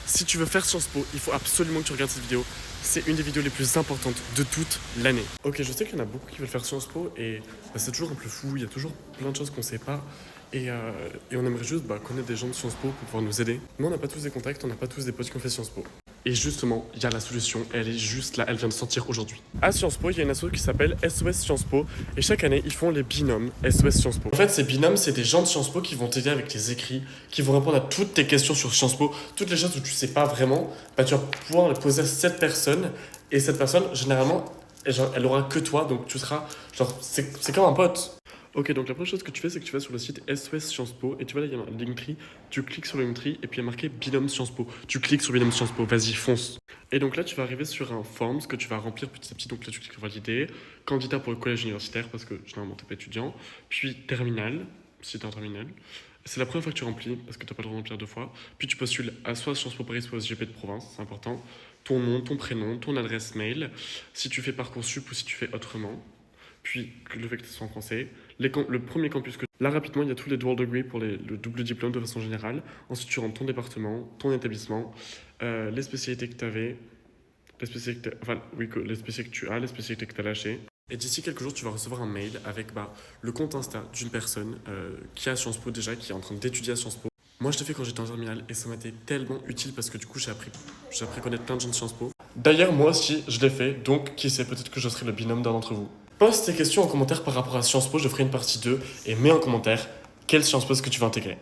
Si tu veux faire Sciences Po, il faut absolument que tu regardes cette vidéo. C'est une des vidéos les plus importantes de toute l'année. Ok, je sais qu'il y en a beaucoup qui veulent faire Sciences Po et c'est toujours un peu fou, il y a toujours plein de choses qu'on sait pas. Et on aimerait juste connaître des gens de Sciences Po pour pouvoir nous aider. Mais on n'a pas tous des contacts, on n'a pas tous des potes qui ont fait Sciences Po. Et justement, il y a la solution, elle est juste là, elle vient de sortir aujourd'hui. À Sciences Po, il y a une asso qui s'appelle SOS Sciences Po. Et chaque année, ils font les binômes SOS Sciences Po. En fait, ces binômes, c'est des gens de Sciences Po qui vont t'aider avec tes écrits, qui vont répondre à toutes tes questions sur Sciences Po. Toutes les choses où tu sais pas vraiment, tu vas pouvoir les poser à cette personne. Et cette personne, généralement, elle aura que toi, donc tu seras, c'est comme un pote. Ok, donc la première chose que tu fais, c'est que tu vas sur le site SOS Sciences Po et tu vois là, il y a un Linktree. Tu cliques sur le Linktree et puis il y a marqué binôme Sciences Po. Tu cliques sur binôme Sciences Po, vas-y, fonce. Et donc là, tu vas arriver sur un form que tu vas remplir petit à petit. Donc là, tu cliques sur valider, candidat pour le collège universitaire parce que généralement, tu n'es pas étudiant, puis terminal, si tu es en terminale. C'est la première fois que tu remplis parce que tu n'as pas le droit de remplir deux fois. Puis tu postules à soit Sciences Po Paris, soit SGP de province, c'est important. Ton nom, ton prénom, ton adresse mail, si tu fais Parcoursup ou si tu fais autrement. Puis le fait que tu sois en français. Le premier campus que... Là, rapidement, il y a tous les dual degree pour le double diplôme de façon générale. Ensuite, tu rentres ton département, ton établissement, les spécialités que tu avais, les spécialités les spécialités que tu as, les spécialités que tu as lâchées. Et d'ici quelques jours, tu vas recevoir un mail avec le compte Insta d'une personne qui a Sciences Po déjà, qui est en train d'étudier à Sciences Po. Moi, je l'ai fait quand j'étais en terminale et ça m'a été tellement utile parce que du coup, j'ai appris à connaître plein de gens de Sciences Po. D'ailleurs, moi aussi, je l'ai fait, donc qui sait, peut-être que je serai le binôme d'un d'entre vous. Poste tes questions en commentaire par rapport à Sciences Po, je ferai une partie 2 et mets en commentaire quelle Sciences Po est-ce que tu veux intégrer.